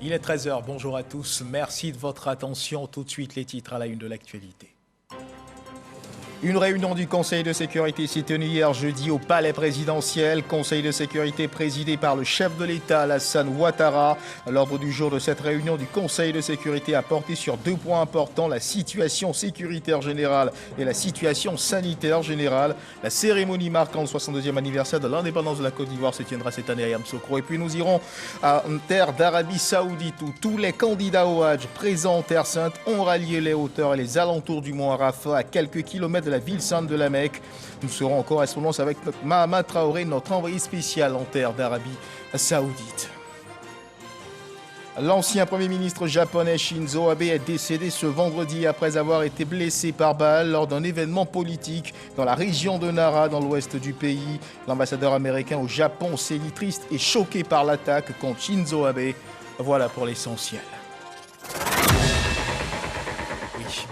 Il est 13 heures, bonjour à tous, merci de votre attention. Tout de suite les titres à la une de l'actualité. Une réunion du Conseil de sécurité s'est tenue hier jeudi au Palais présidentiel. Conseil de sécurité présidé par le chef de l'État, Alassane Ouattara. L'ordre du jour de cette réunion du Conseil de sécurité a porté sur deux points importants, la situation sécuritaire générale et la situation sanitaire générale. La cérémonie marquant le 62e anniversaire de l'indépendance de la Côte d'Ivoire se tiendra cette année à Yamoussoukro. Et puis nous irons en terre d'Arabie Saoudite où tous les candidats au Hajj présents en Terre Sainte ont rallié les hauteurs et les alentours du mont Arafat à quelques kilomètres de la ville sainte de la Mecque. Nous serons en correspondance avec notre Mahama Traoré, notre envoyé spécial en terre d'Arabie Saoudite. L'ancien Premier ministre japonais Shinzo Abe est décédé ce vendredi après avoir été blessé par balle lors d'un événement politique dans la région de Nara, dans l'ouest du pays. L'ambassadeur américain au Japon s'est dit triste et choqué par l'attaque contre Shinzo Abe. Voilà pour l'essentiel.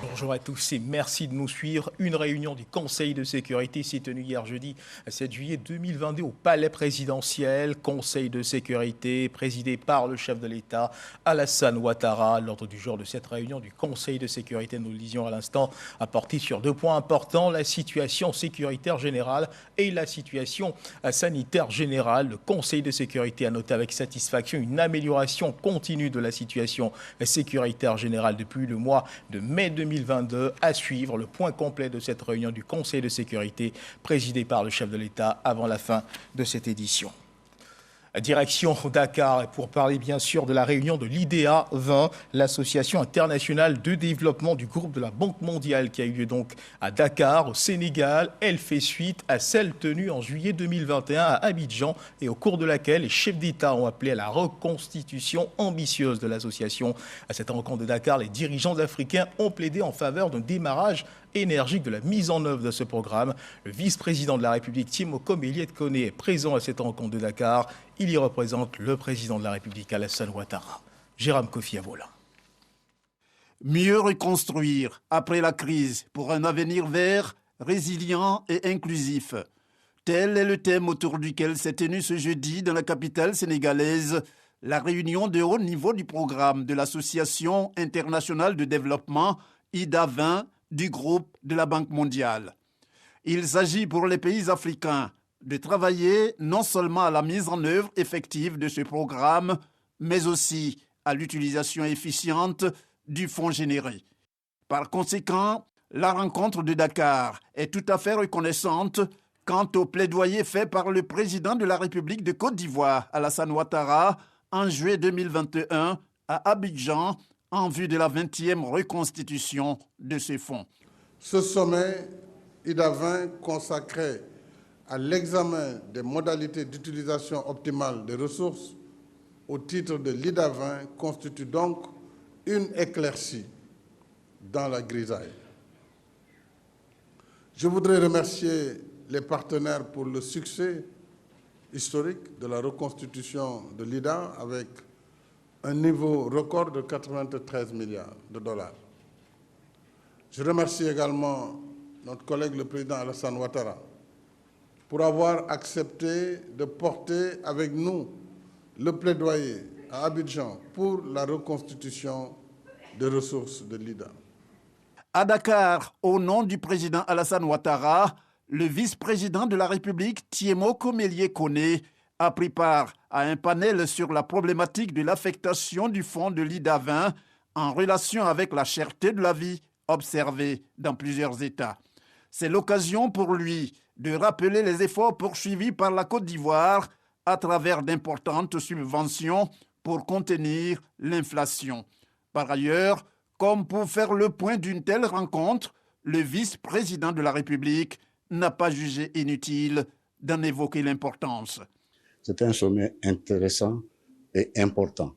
Bonjour à tous et merci de nous suivre. Une réunion du Conseil de sécurité s'est tenue hier jeudi 7 juillet 2022 au Palais présidentiel. Conseil de sécurité présidé par le chef de l'État, Alassane Ouattara. L'ordre du jour de cette réunion du Conseil de sécurité, nous le disions à l'instant, a porté sur deux points importants, la situation sécuritaire générale et la situation sanitaire générale. Le Conseil de sécurité a noté avec satisfaction une amélioration continue de la situation sécuritaire générale depuis le mois de mai 2022. À suivre le point complet de cette réunion du Conseil de sécurité présidé par le chef de l'État avant la fin de cette édition. Direction Dakar pour parler bien sûr de la réunion de l'IDEA 20, l'association internationale de développement du groupe de la Banque mondiale qui a eu lieu donc à Dakar, au Sénégal. Elle fait suite à celle tenue en juillet 2021 à Abidjan et au cours de laquelle les chefs d'État ont appelé à la reconstitution ambitieuse de l'association. À cette rencontre de Dakar, les dirigeants africains ont plaidé en faveur d'un démarrage énergique de la mise en œuvre de ce programme. Le vice-président de la République, Timoko Méliès-Koné, est présent à cette rencontre de Dakar. Il y représente le président de la République, Alassane Ouattara. Jérôme Kofi Avola. Mieux reconstruire après la crise pour un avenir vert, résilient et inclusif. Tel est le thème autour duquel s'est tenue ce jeudi dans la capitale sénégalaise la réunion de haut niveau du programme de l'Association internationale de développement IDA 20 du groupe de la Banque mondiale. Il s'agit pour les pays africains de travailler non seulement à la mise en œuvre effective de ce programme, mais aussi à l'utilisation efficiente du fonds généré. Par conséquent, la rencontre de Dakar est tout à fait reconnaissante quant au plaidoyer fait par le président de la République de Côte d'Ivoire, Alassane Ouattara, en juillet 2021 à Abidjan, en vue de la 20e reconstitution de ces fonds. Ce sommet IDA 20 consacré à l'examen des modalités d'utilisation optimale des ressources au titre de l'IDA 20 constitue donc une éclaircie dans la grisaille. Je voudrais remercier les partenaires pour le succès historique de la reconstitution de l'IDA avec un niveau record de 93 milliards de dollars. Je remercie également notre collègue le président Alassane Ouattara pour avoir accepté de porter avec nous le plaidoyer à Abidjan pour la reconstitution des ressources de l'IDA. À Dakar, au nom du président Alassane Ouattara, le vice-président de la République, Timoko Méliès-Koné, a pris part à un panel sur la problématique de l'affectation du fonds de l'IDA 20 en relation avec la cherté de la vie observée dans plusieurs États. C'est l'occasion pour lui de rappeler les efforts poursuivis par la Côte d'Ivoire à travers d'importantes subventions pour contenir l'inflation. Par ailleurs, comme pour faire le point d'une telle rencontre, le vice-président de la République n'a pas jugé inutile d'en évoquer l'importance. C'est un sommet intéressant et important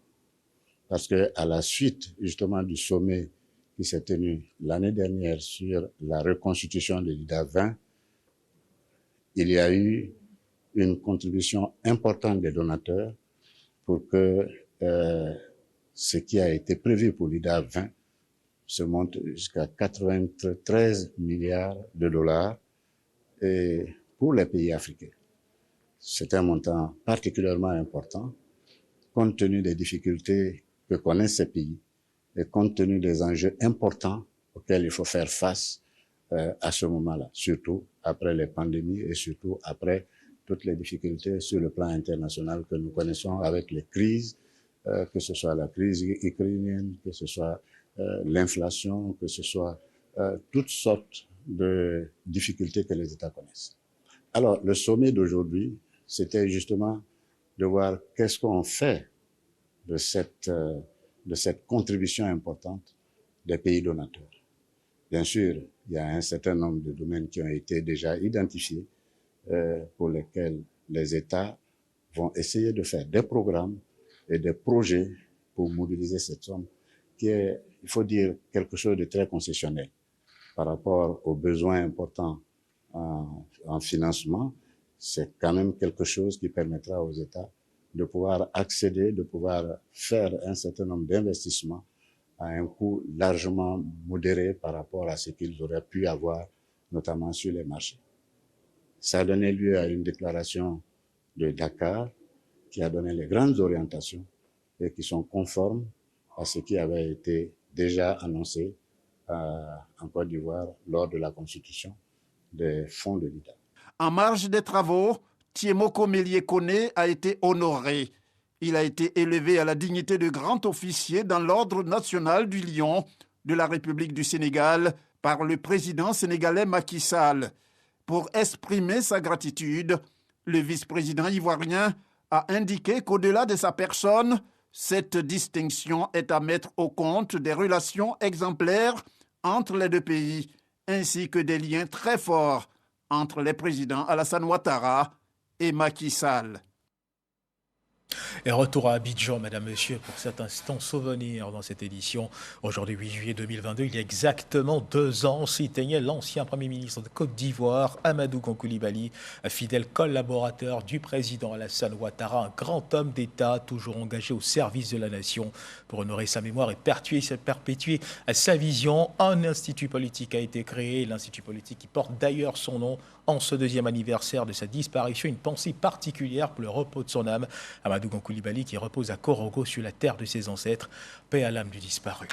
parce qu'à la suite justement du sommet qui s'est tenu l'année dernière sur la reconstitution de l'IDA 20, il y a eu une contribution importante des donateurs pour que ce qui a été prévu pour l'IDA 20 se monte jusqu'à 93 milliards de dollars et pour les pays africains. C'est un montant particulièrement important compte tenu des difficultés que connaissent ces pays et compte tenu des enjeux importants auxquels il faut faire face à ce moment-là, surtout après les pandémies et surtout après toutes les difficultés sur le plan international que nous connaissons avec les crises, que ce soit la crise ukrainienne, que ce soit l'inflation, que ce soit toutes sortes de difficultés que les États connaissent. Alors, le sommet d'aujourd'hui, c'était justement de voir qu'est-ce qu'on fait de cette contribution importante des pays donateurs. Bien sûr, il y a un certain nombre de domaines qui ont été déjà identifiés pour lesquels les États vont essayer de faire des programmes et des projets pour mobiliser cette somme qui est, il faut dire, quelque chose de très concessionnel par rapport aux besoins importants en financement. C'est quand même quelque chose qui permettra aux États de pouvoir accéder, de pouvoir faire un certain nombre d'investissements à un coût largement modéré par rapport à ce qu'ils auraient pu avoir, notamment sur les marchés. Ça a donné lieu à une déclaration de Dakar qui a donné les grandes orientations et qui sont conformes à ce qui avait été déjà annoncé en Côte d'Ivoire lors de la constitution des fonds de l'État. En marge des travaux, Thiemoko Mélié Koné a été honoré. Il a été élevé à la dignité de grand officier dans l'Ordre national du Lion de la République du Sénégal par le président sénégalais Macky Sall. Pour exprimer sa gratitude, le vice-président ivoirien a indiqué qu'au-delà de sa personne, cette distinction est à mettre au compte des relations exemplaires entre les deux pays, ainsi que des liens très forts entre les présidents Alassane Ouattara et Macky Sall. Et retour à Abidjan, mesdames, messieurs, pour cet instant souvenir dans cette édition. Aujourd'hui, 8 juillet 2022, il y a exactement 2 ans, s'éteignait l'ancien Premier ministre de Côte d'Ivoire, Amadou Gon Coulibaly, un fidèle collaborateur du président Alassane Ouattara, un grand homme d'État, toujours engagé au service de la nation. Pour honorer sa mémoire et perpétuer sa vision, un institut politique a été créé, l'institut politique qui porte d'ailleurs son nom en ce 2e anniversaire de sa disparition. Une pensée particulière pour le repos de son âme. Amadou Gon Coulibaly qui repose à Korogo sur la terre de ses ancêtres. Paix à l'âme du disparu.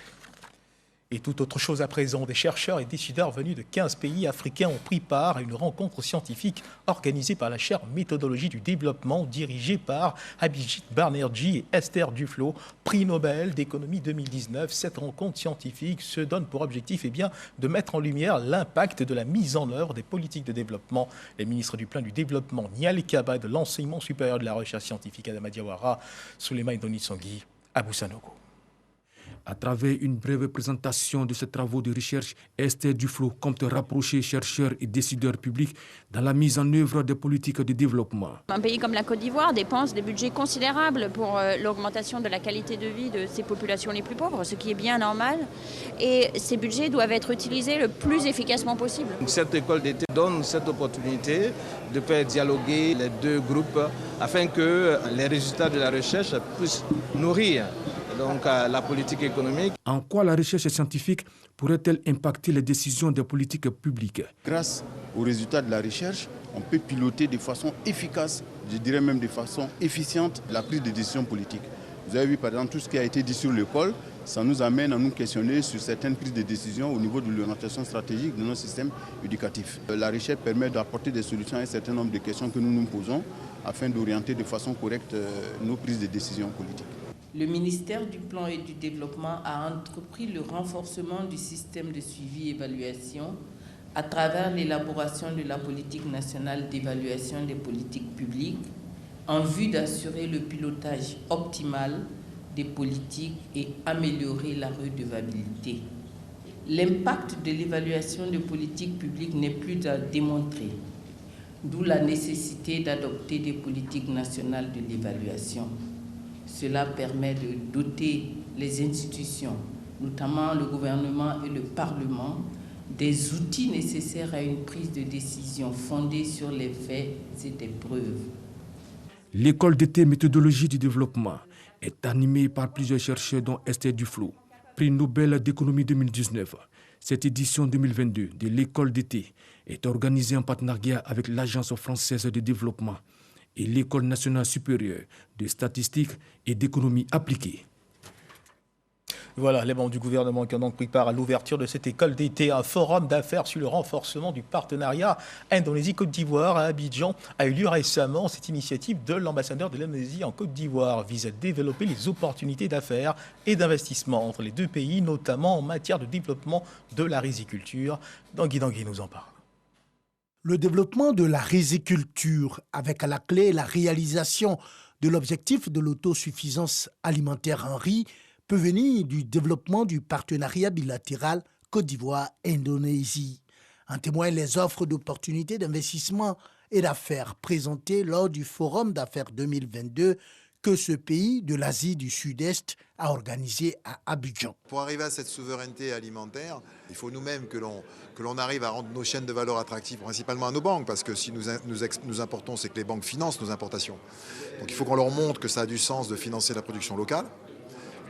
Et toute autre chose à présent, des chercheurs et décideurs venus de 15 pays africains ont pris part à une rencontre scientifique organisée par la chaire Méthodologie du développement dirigée par Abhijit Banerjee et Esther Duflo, prix Nobel d'économie 2019. Cette rencontre scientifique se donne pour objectif de mettre en lumière l'impact de la mise en œuvre des politiques de développement. Les ministres du Plan du Développement, Niali Kaba, de l'Enseignement supérieur de la recherche scientifique, Adama Diawara, Souleymane Donitsangui, Abou Sanogo. À travers une brève présentation de ces travaux de recherche, Esther Duflo compte rapprocher chercheurs et décideurs publics dans la mise en œuvre des politiques de développement. Un pays comme la Côte d'Ivoire dépense des budgets considérables pour l'augmentation de la qualité de vie de ses populations les plus pauvres, ce qui est bien normal. Et ces budgets doivent être utilisés le plus efficacement possible. Cette école d'été donne cette opportunité de faire dialoguer les deux groupes afin que les résultats de la recherche puissent nourrir donc la politique économique. En quoi la recherche scientifique pourrait-elle impacter les décisions des politiques publiques? Grâce aux résultats de la recherche, on peut piloter de façon efficace, je dirais même de façon efficiente, la prise de décisions politiques. Vous avez vu par exemple tout ce qui a été dit sur l'école, ça nous amène à nous questionner sur certaines prises de décisions au niveau de l'orientation stratégique de nos systèmes éducatifs. La recherche permet d'apporter des solutions à un certain nombre de questions que nous nous posons afin d'orienter de façon correcte nos prises de décisions politiques. Le ministère du Plan et du Développement a entrepris le renforcement du système de suivi et évaluation à travers l'élaboration de la politique nationale d'évaluation des politiques publiques en vue d'assurer le pilotage optimal des politiques et améliorer la redevabilité. L'impact de l'évaluation des politiques publiques n'est plus à démontrer, d'où la nécessité d'adopter des politiques nationales de l'évaluation. Cela permet de doter les institutions, notamment le gouvernement et le Parlement, des outils nécessaires à une prise de décision fondée sur les faits et des preuves. L'école d'été Méthodologie du développement est animée par plusieurs chercheurs dont Esther Duflo, prix Nobel d'économie 2019. Cette édition 2022 de l'école d'été est organisée en partenariat avec l'Agence française de développement et l'École nationale supérieure de statistique et d'économie appliquée. Voilà, les membres du gouvernement qui ont donc pris part à l'ouverture de cette école d'été, un forum d'affaires sur le renforcement du partenariat Indonésie-Côte d'Ivoire à Abidjan a eu lieu récemment. Cette initiative de l'ambassadeur de l'Indonésie en Côte d'Ivoire vise à développer les opportunités d'affaires et d'investissement entre les deux pays, notamment en matière de développement de la riziculture. Dangui nous en parle. Le développement de la riziculture, avec à la clé la réalisation de l'objectif de l'autosuffisance alimentaire en riz, peut venir du développement du partenariat bilatéral Côte d'Ivoire-Indonésie. En témoignent les offres d'opportunités d'investissement et d'affaires présentées lors du Forum d'affaires 2022 que ce pays de l'Asie du Sud-Est a organisé à Abidjan. Pour arriver à cette souveraineté alimentaire, il faut nous-mêmes que l'on arrive à rendre nos chaînes de valeur attractives, principalement à nos banques, parce que si nous importons, c'est que les banques financent nos importations. Donc il faut qu'on leur montre que ça a du sens de financer la production locale,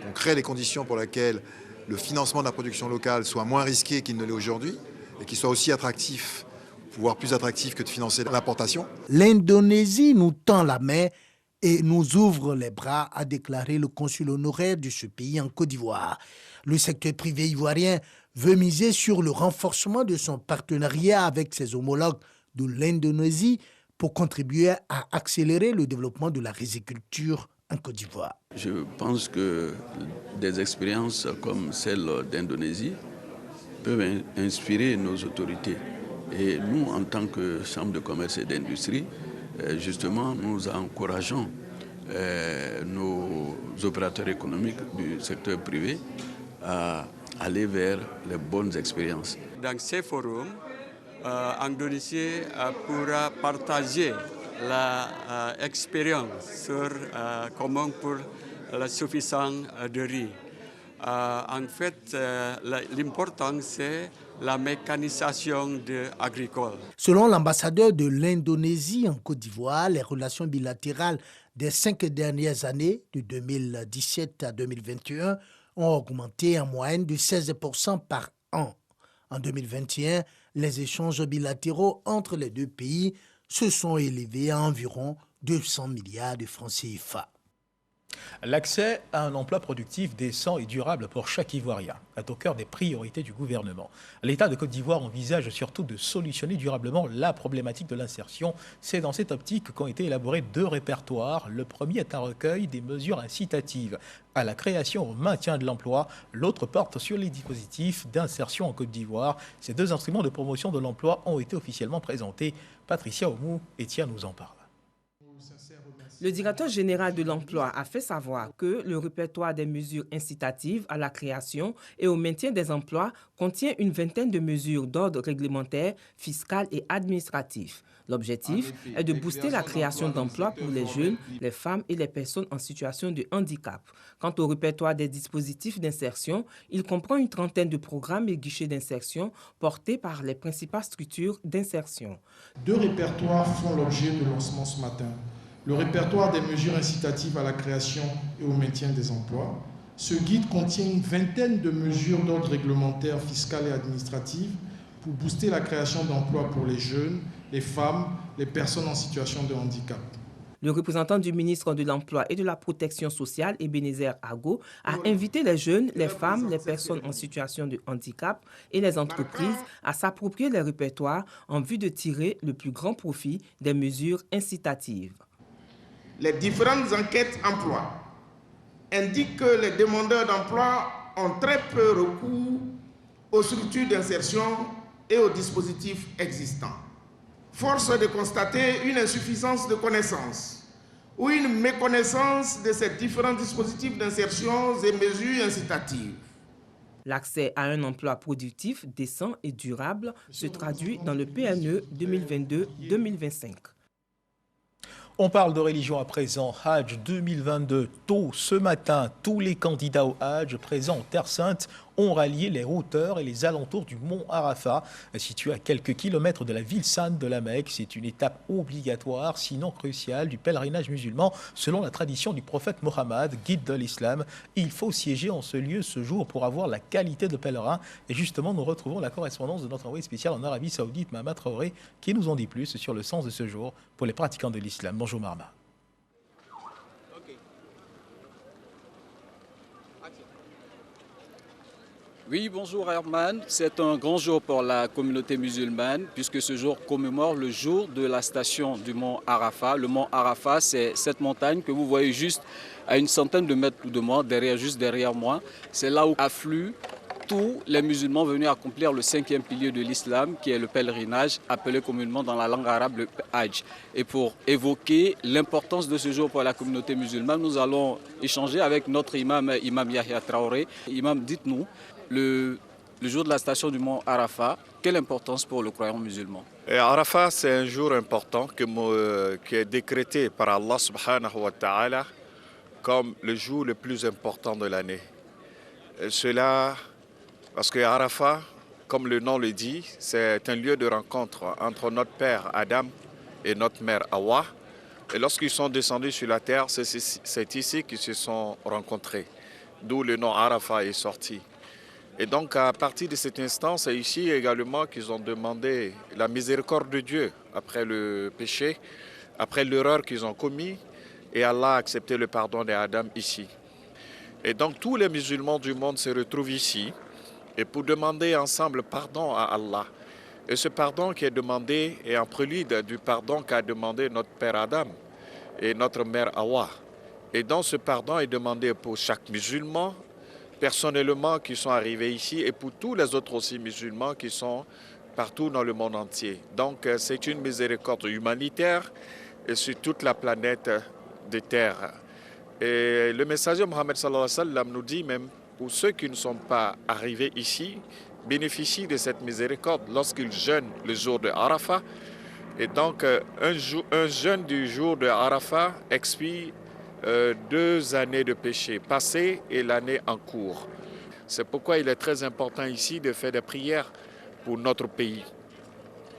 qu'on crée les conditions pour lesquelles le financement de la production locale soit moins risqué qu'il ne l'est aujourd'hui, et qu'il soit aussi attractif, voire plus attractif que de financer l'importation. L'Indonésie nous tend la main et nous ouvre les bras, a déclaré le consul honoraire de ce pays en Côte d'Ivoire. Le secteur privé ivoirien veut miser sur le renforcement de son partenariat avec ses homologues de l'Indonésie pour contribuer à accélérer le développement de la riziculture en Côte d'Ivoire. Je pense que des expériences comme celle d'Indonésie peuvent inspirer nos autorités. Et nous, en tant que Chambre de commerce et d'industrie, justement, nous encourageons nos opérateurs économiques du secteur privé à aller vers les bonnes expériences. Dans ces forums, Indonésie pourra partager l'expérience sur comment pour la suffisance de riz. En fait, l'important, c'est la mécanisation agricole. Selon l'ambassadeur de l'Indonésie en Côte d'Ivoire, les relations bilatérales des 5 dernières années, de 2017 à 2021, ont augmenté en moyenne de 16% par an. En 2021, les échanges bilatéraux entre les deux pays se sont élevés à environ 200 milliards de francs CFA. L'accès à un emploi productif décent et durable pour chaque Ivoirien est au cœur des priorités du gouvernement. L'État de Côte d'Ivoire envisage surtout de solutionner durablement la problématique de l'insertion. C'est dans cette optique qu'ont été élaborés 2 répertoires. Le premier est un recueil des mesures incitatives à la création au maintien de l'emploi. L'autre porte sur les dispositifs d'insertion en Côte d'Ivoire. Ces 2 instruments de promotion de l'emploi ont été officiellement présentés. Patricia Oumou et Tia nous en parle. Le directeur général de l'emploi a fait savoir que le répertoire des mesures incitatives à la création et au maintien des emplois contient une vingtaine de mesures d'ordre réglementaire, fiscal et administratif. L'objectif est de booster la création d'emplois pour les jeunes, les femmes et les personnes en situation de handicap. Quant au répertoire des dispositifs d'insertion, il comprend une trentaine de programmes et guichets d'insertion portés par les principales structures d'insertion. 2 répertoires font l'objet de lancement ce matin. Le répertoire des mesures incitatives à la création et au maintien des emplois. Ce guide contient une vingtaine de mesures d'ordre réglementaire, fiscal et administratif pour booster la création d'emplois pour les jeunes, les femmes, les personnes en situation de handicap. Le représentant du ministre de l'Emploi et de la Protection sociale, Ebenezer Ago, a invité les jeunes, les femmes, les personnes en situation de handicap et les entreprises à s'approprier les répertoires en vue de tirer le plus grand profit des mesures incitatives. Les différentes enquêtes emploi indiquent que les demandeurs d'emploi ont très peu recours aux structures d'insertion et aux dispositifs existants. Force est de constater une insuffisance de connaissances ou une méconnaissance de ces différents dispositifs d'insertion et mesures incitatives. L'accès à un emploi productif, décent et durable se traduit dans le PNE 2022-2025. On parle de religion à présent. Hajj 2022. Tôt ce matin, tous les candidats au Hajj présents en Terre Sainte ont rallié les hauteurs et les alentours du mont Arafat, situé à quelques kilomètres de la ville sainte de la Mecque. C'est une étape obligatoire, sinon cruciale, du pèlerinage musulman, selon la tradition du prophète Mohammed, guide de l'islam. Il faut siéger en ce lieu ce jour pour avoir la qualité de pèlerin. Et justement, nous retrouvons la correspondance de notre envoyé spécial en Arabie Saoudite, Mahama Traoré, qui nous en dit plus sur le sens de ce jour pour les pratiquants de l'islam. Bonjour Mahama. Oui, bonjour Herman. C'est un grand jour pour la communauté musulmane puisque ce jour commémore le jour de la station du mont Arafat. Le mont Arafat, c'est cette montagne que vous voyez juste à une centaine de mètres de moi, juste derrière moi. C'est là où affluent tous les musulmans venus accomplir le 5e pilier de l'islam, qui est le pèlerinage, appelé communément dans la langue arabe le Hajj. Et pour évoquer l'importance de ce jour pour la communauté musulmane, nous allons échanger avec notre imam Yahya Traoré. Imam, dites-nous, le jour de la station du mont Arafat, quelle importance pour le croyant musulman? Arafat, c'est un jour important qui est décrété par Allah subhanahu wa ta'ala comme le jour le plus important de l'année. Cela parce que Arafat, comme le nom le dit, c'est un lieu de rencontre entre notre père Adam et notre mère Hawa. Et lorsqu'ils sont descendus sur la terre, c'est ici qu'ils se sont rencontrés, d'où le nom Arafat est sorti. Et donc à partir de cet instant, c'est ici également qu'ils ont demandé la miséricorde de Dieu après le péché, après l'erreur qu'ils ont commis, et Allah a accepté le pardon d'Adam ici. Et donc tous les musulmans du monde se retrouvent ici, et pour demander ensemble pardon à Allah. Et ce pardon qui est demandé est en prélude du pardon qu'a demandé notre père Adam et notre mère Hawa. Et donc ce pardon est demandé pour chaque musulman, personnellement, qui sont arrivés ici, et pour tous les autres aussi musulmans qui sont partout dans le monde entier. Donc c'est une miséricorde humanitaire et sur toute la planète de terre. Et le messager Mohammed sallallahu alayhi wa sallam nous dit même, pour ceux qui ne sont pas arrivés ici, bénéficient de cette miséricorde lorsqu'ils jeûnent le jour de Arafat. Et donc, un jeûne du jour de Arafat expie 2 années de péché passées et l'année en cours. C'est pourquoi il est très important ici de faire des prières pour notre pays,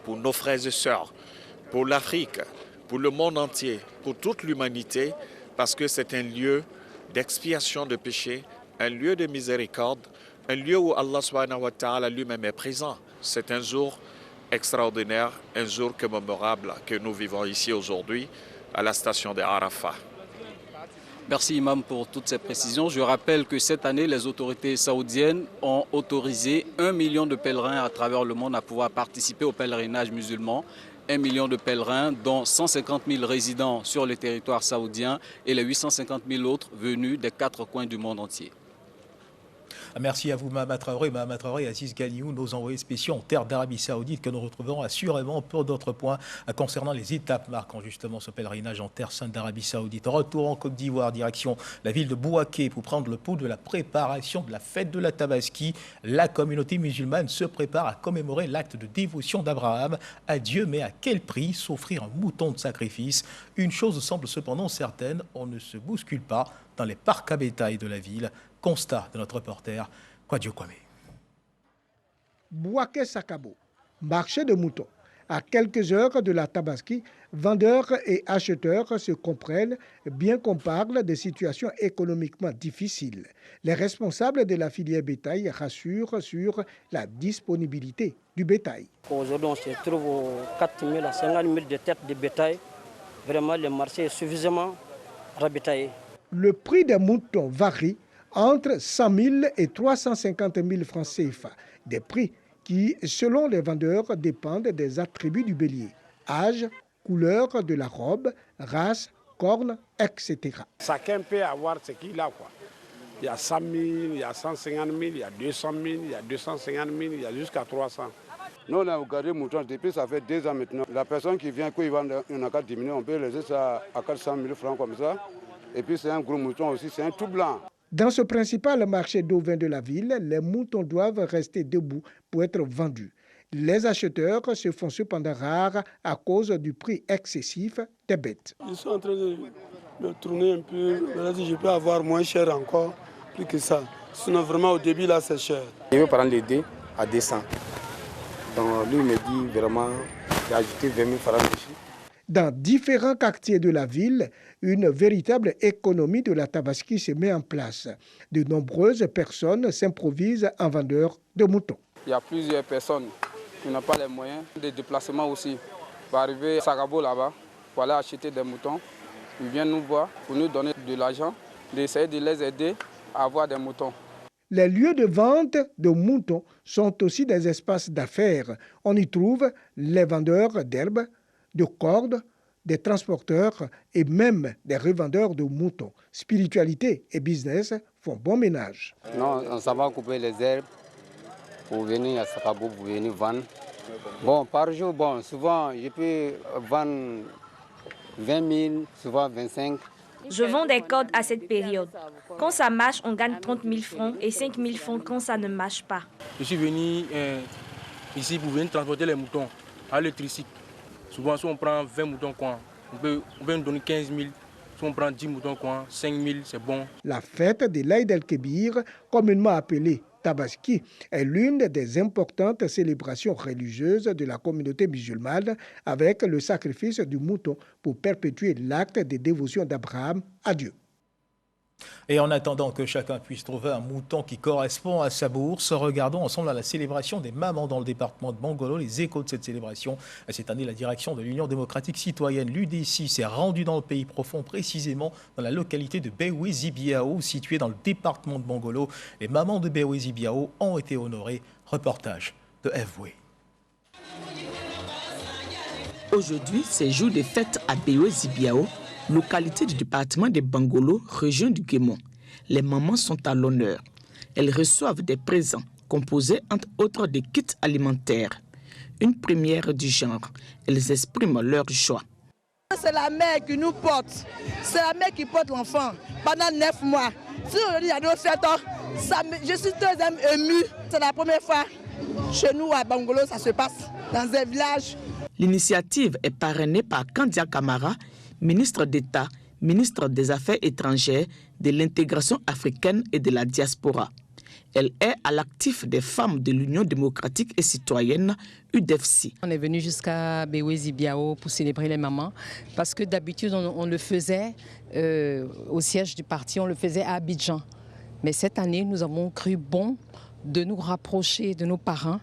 pour nos frères et sœurs, pour l'Afrique, pour le monde entier, pour toute l'humanité, parce que c'est un lieu d'expiation de péché, un lieu de miséricorde, un lieu où Allah subhanahu wa ta'ala lui-même est présent. C'est un jour extraordinaire, un jour commémorable que nous vivons ici aujourd'hui à la station de Arafat. Merci Imam pour toutes ces précisions. Je rappelle que cette année, les autorités saoudiennes ont autorisé 1 million de pèlerins à travers le monde à pouvoir participer au pèlerinage musulman. 1 million de pèlerins, dont 150 000 résidents sur le territoire saoudien et les 850 000 autres venus des 4 coins du monde entier. Merci à vous, Mahama Traoré. Mahama Traoré et Aziz Ghaniou, nos envoyés spéciaux en terre d'Arabie Saoudite, que nous retrouverons assurément pour d'autres points concernant les étapes marquant justement ce pèlerinage en terre sainte d'Arabie Saoudite. Retour en Côte d'Ivoire, direction la ville de Bouaké pour prendre le pouls de la préparation de la fête de la Tabaski. La communauté musulmane se prépare à commémorer l'acte de dévotion d'Abraham à Dieu, mais à quel prix? S'offrir un mouton de sacrifice. Une chose semble cependant certaine, on ne se bouscule pas dans les parcs à bétail de la ville. Constat de notre reporter, Kwadio Kwame. Bouaké Sakabo, marché de moutons. À quelques heures de la Tabaski, vendeurs et acheteurs se comprennent, bien qu'on parle de situations économiquement difficiles. Les responsables de la filière bétail rassurent sur la disponibilité du bétail. Aujourd'hui, on se trouve aux 4 000 à 50 000 de têtes de bétail. Vraiment, le marché est suffisamment ravitaillé. Le prix des moutons varie entre 100 000 et 350 000 francs CFA. Des prix qui, selon les vendeurs, dépendent des attributs du bélier. Âge, couleur de la robe, race, cornes, etc. Chacun peut avoir ce qu'il a, quoi. Il y a 100 000, il y a 150 000, il y a 200 000, il y a 250 000, il y a jusqu'à 300. Nous, on a regardé le mouton depuis ça fait 2 ans maintenant. La personne qui vient, quand il n'a qu'à diminuer, on peut laisser ça à 400 000 francs comme ça. Et puis c'est un gros mouton aussi, c'est un tout blanc. Dans ce principal marché d'ovins de la ville, les moutons doivent rester debout pour être vendus. Les acheteurs se font cependant rares à cause du prix excessif des bêtes. Je suis en train de tourner un peu. Si je peux avoir moins cher encore, plus que ça. Sinon, vraiment, au début, là, c'est cher. Je veux prendre les 2 à 200. Donc, lui me dit vraiment d'ajouter 20 000 francs dessus. Dans différents quartiers de la ville, une véritable économie de la Tabaski se met en place. De nombreuses personnes s'improvisent en vendeurs de moutons. Il y a plusieurs personnes qui n'ont pas les moyens de déplacement aussi. Pour arriver à Sakabo là-bas, pour aller acheter des moutons, ils viennent nous voir pour nous donner de l'argent, d'essayer de les aider à avoir des moutons. Les lieux de vente de moutons sont aussi des espaces d'affaires. On y trouve les vendeurs d'herbes, de cordes, des transporteurs et même des revendeurs de moutons. Spiritualité et business font bon ménage. Non, on s'en va couper les herbes pour venir à Sakabo, pour venir vendre. Bon, par jour, souvent, je peux vendre 20 000, souvent 25 000. Je vends des cordes à cette période. Quand ça marche, on gagne 30 000 francs et 5 000 francs quand ça ne marche pas. Je suis venu ici pour venir transporter les moutons à l'électricité. Souvent, si on prend 20 moutons, on peut nous donner 15 000. Si on prend 10 moutons, 5 000, c'est bon. La fête de l'Aïd el-Kébir, communément appelée Tabaski, est l'une des importantes célébrations religieuses de la communauté musulmane avec le sacrifice du mouton pour perpétuer l'acte de dévotion d'Abraham à Dieu. Et en attendant que chacun puisse trouver un mouton qui correspond à sa bourse, regardons ensemble à la célébration des mamans dans le département de Bangolo, les échos de cette célébration. Cette année, la direction de l'Union démocratique citoyenne, l'UDC, s'est rendue dans le pays profond, précisément dans la localité de Bewezi-Biao, située dans le département de Bangolo. Les mamans de Bewezi-Biao ont été honorées. Reportage de FW. Aujourd'hui, c'est jour de fête à Bewezi-Biao, localité du département de Bangolo, région du Guémon. Les mamans sont à l'honneur. Elles reçoivent des présents composés entre autres de kits alimentaires. Une première du genre. Elles expriment leur joie. C'est la mère qui nous porte. C'est la mère qui porte l'enfant pendant 9 mois. Si aujourd'hui il y a nos fêtes, je suis très émue. C'est la première fois chez nous à Bangolo, ça se passe dans un village. L'initiative est parrainée par Kandia Kamara, ministre d'État, ministre des Affaires étrangères, de l'intégration africaine et de la diaspora. Elle est à l'actif des femmes de l'Union démocratique et citoyenne, UDFC. On est venu jusqu'à Bewezi-Biao pour célébrer les mamans, parce que d'habitude on le faisait au siège du parti, on le faisait à Abidjan. Mais cette année, nous avons cru bon de nous rapprocher de nos parents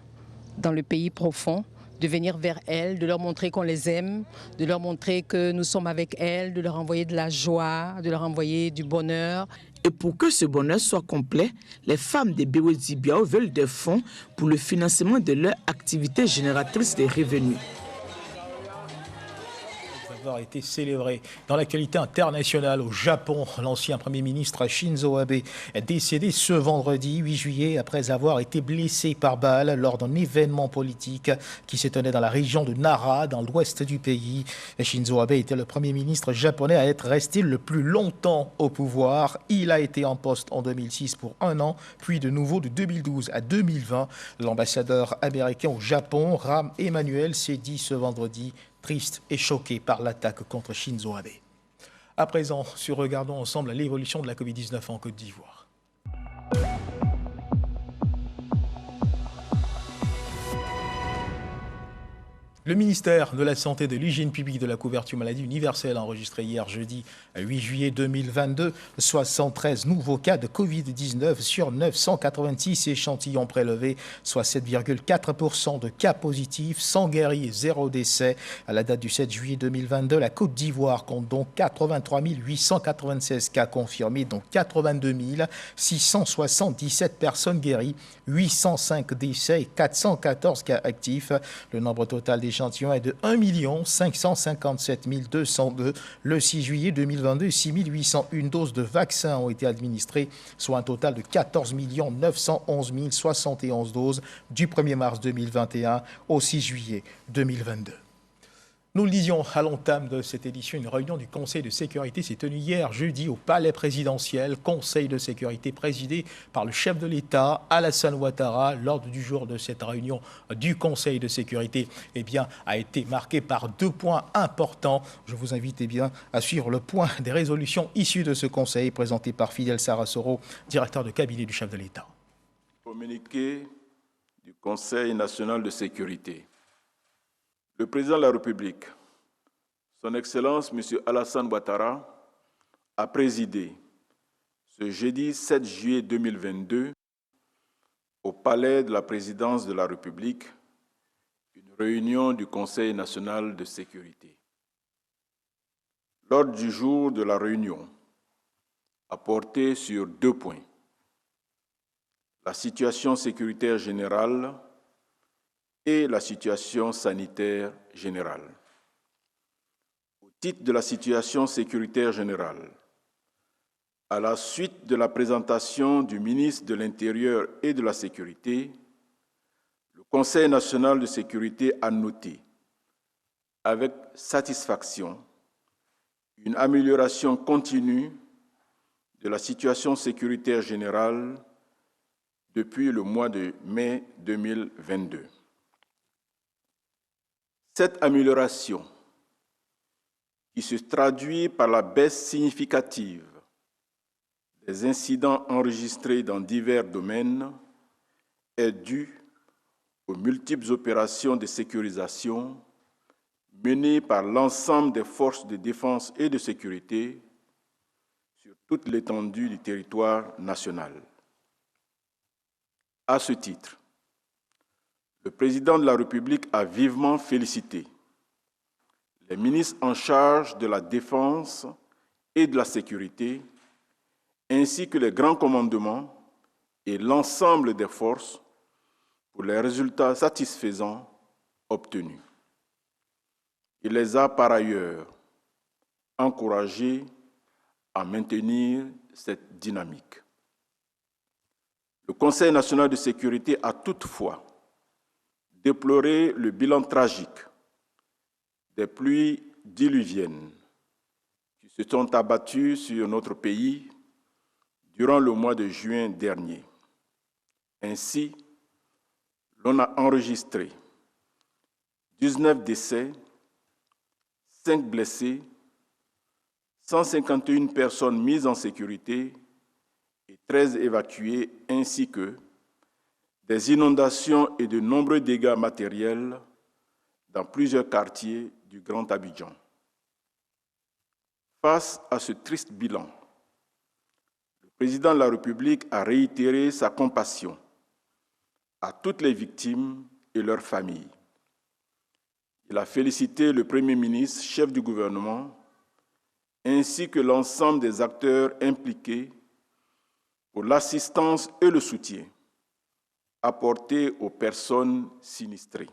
dans le pays profond, de venir vers elles, de leur montrer qu'on les aime, de leur montrer que nous sommes avec elles, de leur envoyer de la joie, de leur envoyer du bonheur. Et pour que ce bonheur soit complet, les femmes de Bewezi-Biao veulent des fonds pour le financement de leur activité génératrice de revenus. Avoir été célébré. Dans l'actualité internationale, au Japon, l'ancien Premier ministre Shinzo Abe est décédé ce vendredi 8 juillet après avoir été blessé par balle lors d'un événement politique qui se tenait dans la région de Nara, dans l'ouest du pays. Shinzo Abe était le Premier ministre japonais à être resté le plus longtemps au pouvoir. Il a été en poste en 2006 pour 1 an, puis de nouveau de 2012 à 2020. L'ambassadeur américain au Japon, Rahm Emanuel, s'est dit ce vendredi triste et choqué par l'attaque contre Shinzo Abe. À présent, regardons ensemble l'évolution de la Covid-19 en Côte d'Ivoire. Le ministère de la Santé et de l'Hygiène publique de la couverture maladie universelle a enregistré hier jeudi 8 juillet 2022 73 nouveaux cas de Covid-19 sur 986 échantillons prélevés, soit 7,4% de cas positifs, 100 guéris et 0 décès. À la date du 7 juillet 2022, la Côte d'Ivoire compte donc 83 896 cas confirmés, dont 82 677 personnes guéries, 805 décès et 414 cas actifs. Le nombre total d'échantillons est de 1 557 202. Le 6 juillet 2022, 6 801 doses de vaccins ont été administrées, soit un total de 14 911 071 doses du 1er mars 2021 au 6 juillet 2022. Nous le disions à l'entame de cette édition, une réunion du Conseil de sécurité s'est tenue hier jeudi au Palais présidentiel. Conseil de sécurité présidé par le chef de l'État, Alassane Ouattara. L'ordre du jour de cette réunion du Conseil de sécurité a été marqué par 2 points importants. Je vous invite à suivre le point des résolutions issues de ce Conseil présenté par Fidel Sarasoro, directeur de cabinet du chef de l'État. Communiqué du Conseil national de sécurité. Le président de la République, son Excellence M. Alassane Ouattara, a présidé ce jeudi 7 juillet 2022 au Palais de la Présidence de la République une réunion du Conseil national de sécurité. L'ordre du jour de la réunion a porté sur 2 points. la situation sécuritaire générale et la situation sanitaire générale. Au titre de la situation sécuritaire générale, à la suite de la présentation du ministre de l'Intérieur et de la Sécurité, le Conseil national de sécurité a noté avec satisfaction une amélioration continue de la situation sécuritaire générale depuis le mois de mai 2022. Cette amélioration, qui se traduit par la baisse significative des incidents enregistrés dans divers domaines, est due aux multiples opérations de sécurisation menées par l'ensemble des forces de défense et de sécurité sur toute l'étendue du territoire national. À ce titre, le président de la République a vivement félicité les ministres en charge de la Défense et de la Sécurité, ainsi que les grands commandements et l'ensemble des forces pour les résultats satisfaisants obtenus. Il les a par ailleurs encouragés à maintenir cette dynamique. Le Conseil national de sécurité a toutefois déploré le bilan tragique des pluies diluviennes qui se sont abattues sur notre pays durant le mois de juin dernier. Ainsi, l'on a enregistré 19 décès, 5 blessés, 151 personnes mises en sécurité et 13 évacuées, ainsi que des inondations et de nombreux dégâts matériels dans plusieurs quartiers du Grand Abidjan. Face à ce triste bilan, le président de la République a réitéré sa compassion à toutes les victimes et leurs familles. Il a félicité le Premier ministre, chef du gouvernement, ainsi que l'ensemble des acteurs impliqués pour l'assistance et le soutien apportés aux personnes sinistrées.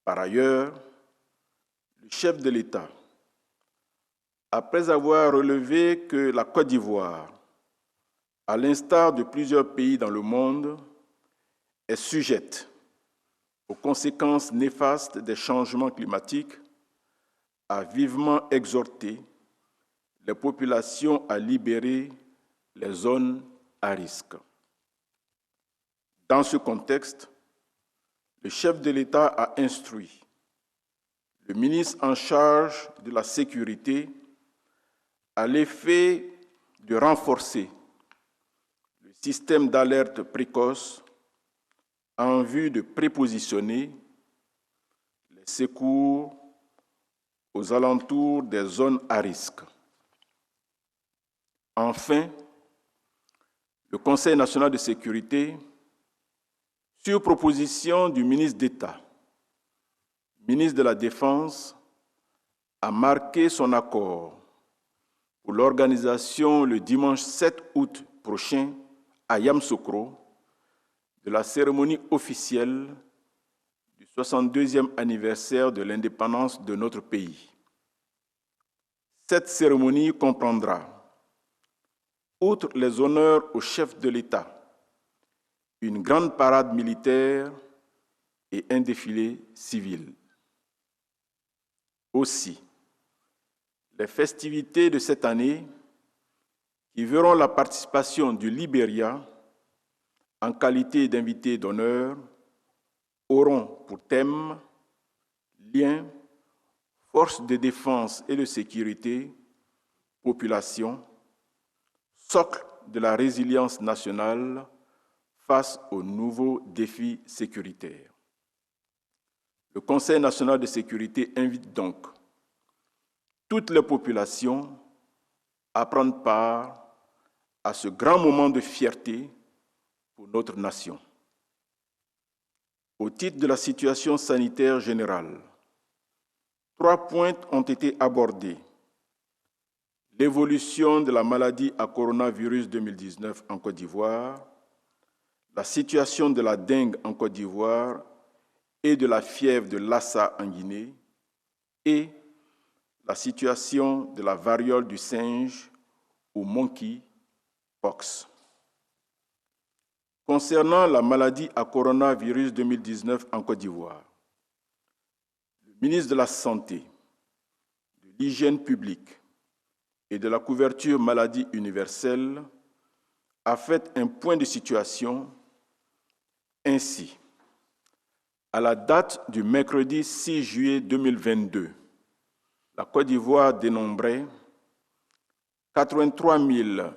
Par ailleurs, le chef de l'État, après avoir relevé que la Côte d'Ivoire, à l'instar de plusieurs pays dans le monde, est sujette aux conséquences néfastes des changements climatiques, a vivement exhorté les populations à libérer les zones à risque. Dans ce contexte, le chef de l'État a instruit le ministre en charge de la sécurité à l'effet de renforcer le système d'alerte précoce en vue de prépositionner les secours aux alentours des zones à risque. Enfin, le Conseil national de sécurité, sur proposition du ministre d'État, ministre de la Défense, a marqué son accord pour l'organisation le dimanche 7 août prochain à Yamoussoukro de la cérémonie officielle du 62e anniversaire de l'indépendance de notre pays. Cette cérémonie comprendra, outre les honneurs au chef de l'État, une grande parade militaire et un défilé civil. Aussi, les festivités de cette année, qui verront la participation du Libéria en qualité d'invité d'honneur, auront pour thème lien, forces de défense et de sécurité, population, socle de la résilience nationale face aux nouveaux défis sécuritaires. Le Conseil national de sécurité invite donc toutes les populations à prendre part à ce grand moment de fierté pour notre nation. Au titre de la situation sanitaire générale, 3 points ont été abordés. L'évolution de la maladie à coronavirus 2019 en Côte d'Ivoire, la situation de la dengue en Côte d'Ivoire et de la fièvre de Lassa en Guinée, et la situation de la variole du singe ou monkeypox. Concernant la maladie à coronavirus 2019 en Côte d'Ivoire, le ministre de la Santé, de l'Hygiène publique et de la couverture maladie universelle a fait un point de situation. Ainsi, à la date du mercredi 6 juillet 2022, la Côte d'Ivoire dénombrait 83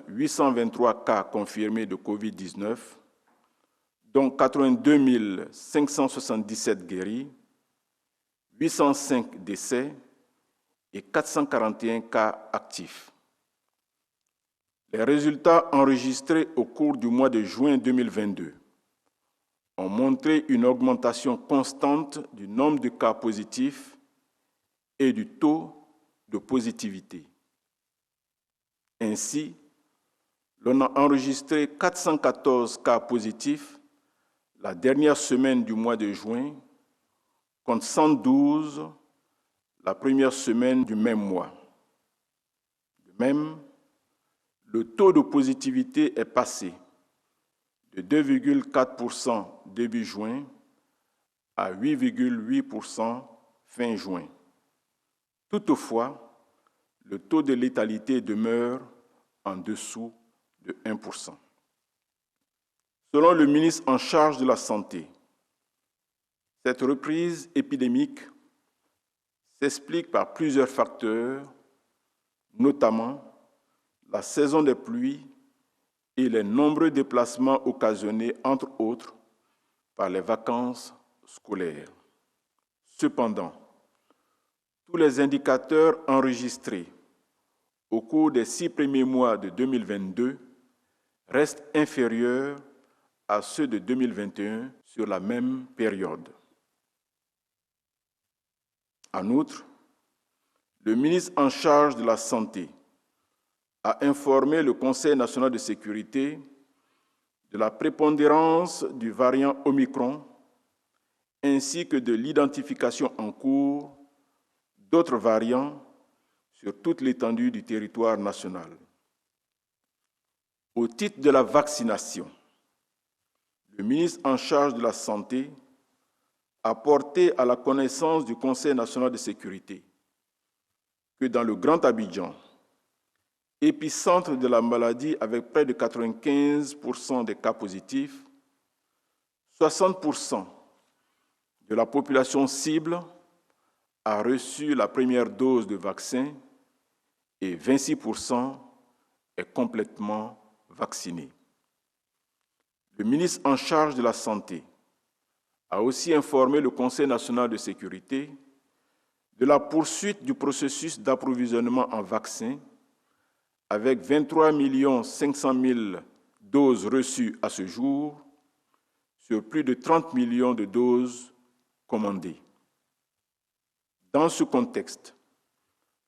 823 cas confirmés de COVID-19, dont 82 577 guéris, 805 décès et 441 cas actifs. Les résultats enregistrés au cours du mois de juin 2022 ont montré une augmentation constante du nombre de cas positifs et du taux de positivité. Ainsi, l'on a enregistré 414 cas positifs la dernière semaine du mois de juin, contre 112 la première semaine du même mois. De même, le taux de positivité est passé de 2,4% début juin à 8,8% fin juin. Toutefois, le taux de létalité demeure en dessous de 1%. Selon le ministre en charge de la Santé, cette reprise épidémique s'explique par plusieurs facteurs, notamment la saison des pluies et les nombreux déplacements occasionnés, entre autres, par les vacances scolaires. Cependant, tous les indicateurs enregistrés au cours des 6 premiers mois de 2022 restent inférieurs à ceux de 2021 sur la même période. En outre, le ministre en charge de la Santé a informé le Conseil national de sécurité de la prépondérance du variant Omicron ainsi que de l'identification en cours d'autres variants sur toute l'étendue du territoire national. Au titre de la vaccination, le ministre en charge de la Santé a porté à la connaissance du Conseil national de sécurité que dans le Grand Abidjan, épicentre de la maladie avec près de 95% des cas positifs, 60% de la population cible a reçu la première dose de vaccin et 26% est complètement vacciné. Le ministre en charge de la Santé a aussi informé le Conseil national de sécurité de la poursuite du processus d'approvisionnement en vaccins avec 23 500 000 doses reçues à ce jour sur plus de 30 millions de doses commandées. Dans ce contexte,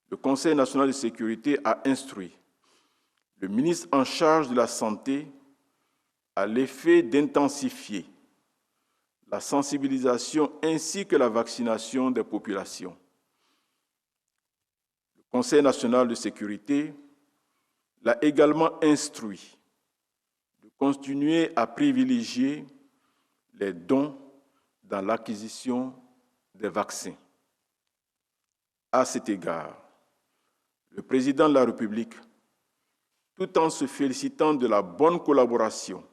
le Conseil national de sécurité a instruit le ministre en charge de la Santé à l'effet d'intensifier la sensibilisation ainsi que la vaccination des populations. Le Conseil national de sécurité l'a également instruit de continuer à privilégier les dons dans l'acquisition des vaccins. À cet égard, le président de la République, tout en se félicitant de la bonne collaboration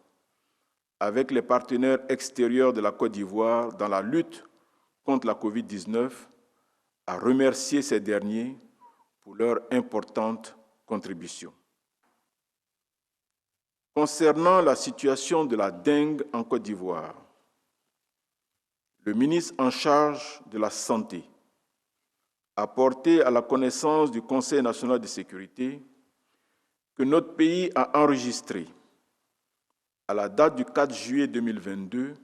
avec les partenaires extérieurs de la Côte d'Ivoire dans la lutte contre la COVID-19, a remercié ces derniers pour leur importante contribution. Concernant la situation de la dengue en Côte d'Ivoire, le ministre en charge de la Santé a porté à la connaissance du Conseil national de sécurité que notre pays a enregistré, à la date du 4 juillet 2022,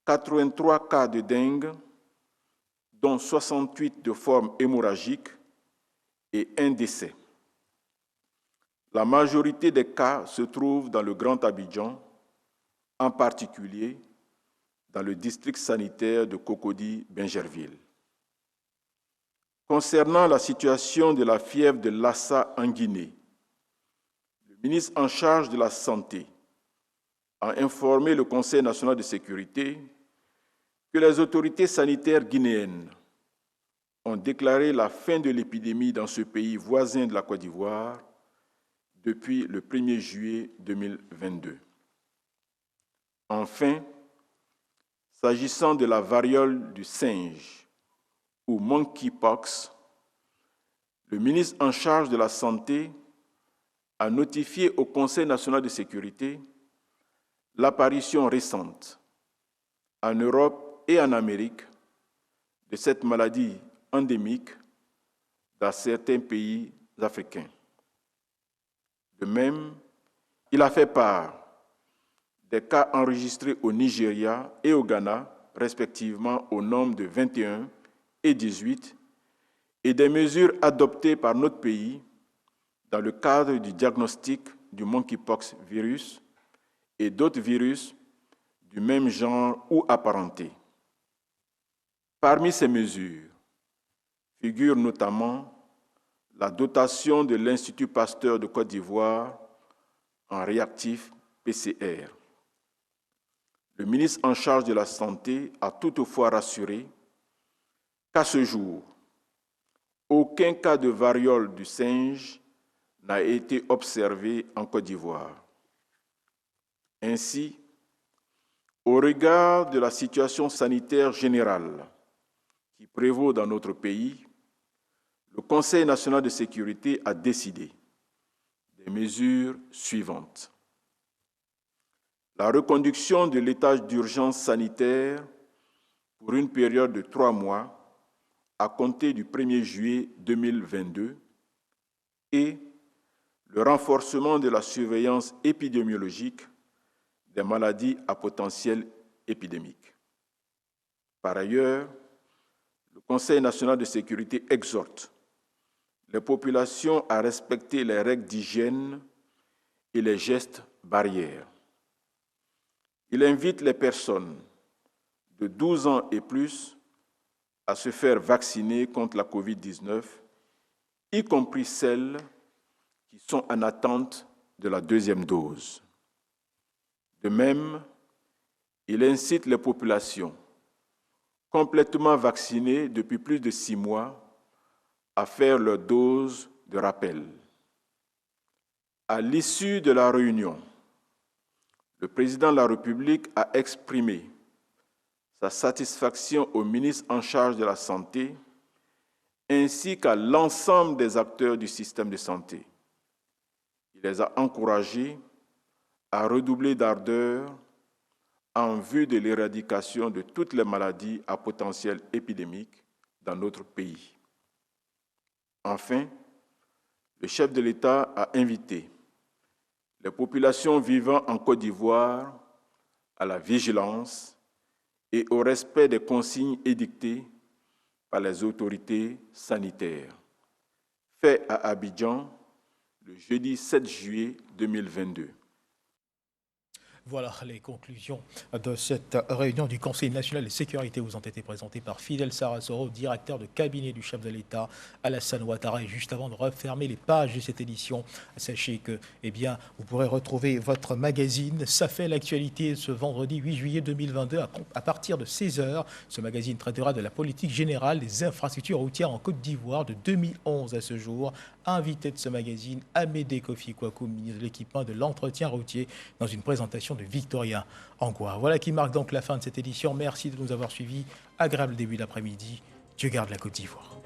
83 cas de dengue, dont 68 de forme hémorragique et un décès. La majorité des cas se trouvent dans le Grand Abidjan, en particulier dans le district sanitaire de Cocody-Bingerville. Concernant la situation de la fièvre de Lassa en Guinée, le ministre en charge de la Santé a informé le Conseil national de sécurité que les autorités sanitaires guinéennes ont déclaré la fin de l'épidémie dans ce pays voisin de la Côte d'Ivoire depuis le 1er juillet 2022. Enfin, s'agissant de la variole du singe ou monkeypox, le ministre en charge de la Santé a notifié au Conseil national de sécurité l'apparition récente en Europe et en Amérique de cette maladie endémique dans certains pays africains. De même, il a fait part des cas enregistrés au Nigeria et au Ghana, respectivement au nombre de 21 et 18, et des mesures adoptées par notre pays dans le cadre du diagnostic du monkeypox virus et d'autres virus du même genre ou apparentés. Parmi ces mesures figure notamment la dotation de l'Institut Pasteur de Côte d'Ivoire en réactif PCR. Le ministre en charge de la Santé a toutefois rassuré qu'à ce jour, aucun cas de variole du singe n'a été observé en Côte d'Ivoire. Ainsi, au regard de la situation sanitaire générale qui prévaut dans notre pays, le Conseil national de sécurité a décidé des mesures suivantes. La reconduction de l'état d'urgence sanitaire pour une période de 3 mois à compter du 1er juillet 2022 et le renforcement de la surveillance épidémiologique des maladies à potentiel épidémique. Par ailleurs, le Conseil national de sécurité exhorte les populations à respecter les règles d'hygiène et les gestes barrières. Il invite les personnes de 12 ans et plus à se faire vacciner contre la COVID-19, y compris celles qui sont en attente de la 2e dose. De même, il incite les populations complètement vaccinées depuis plus de 6 mois à faire leur dose de rappel. À l'issue de la réunion, le président de la République a exprimé sa satisfaction au ministre en charge de la Santé ainsi qu'à l'ensemble des acteurs du système de santé. Il les a encouragés à redoubler d'ardeur en vue de l'éradication de toutes les maladies à potentiel épidémique dans notre pays. Enfin, le chef de l'État a invité les populations vivant en Côte d'Ivoire à la vigilance et au respect des consignes édictées par les autorités sanitaires. Fait à Abidjan le jeudi 7 juillet 2022. Voilà, les conclusions de cette réunion du Conseil national de sécurité vous ont été présentées par Fidel Sarasoro, directeur de cabinet du chef de l'État, Alassane Ouattara. Et juste avant de refermer les pages de cette édition, sachez que vous pourrez retrouver votre magazine. Ça fait l'actualité ce vendredi 8 juillet 2022 à partir de 16h. Ce magazine traitera de la politique générale des infrastructures routières en Côte d'Ivoire de 2011 à ce jour. Invité de ce magazine, Amédée Kofi Kwaku, ministre de l'équipement et de l'entretien routier, dans une présentation de Victoria Angoua. Voilà qui marque donc la fin de cette édition. Merci de nous avoir suivis. Agréable début d'après-midi. Dieu garde la Côte d'Ivoire.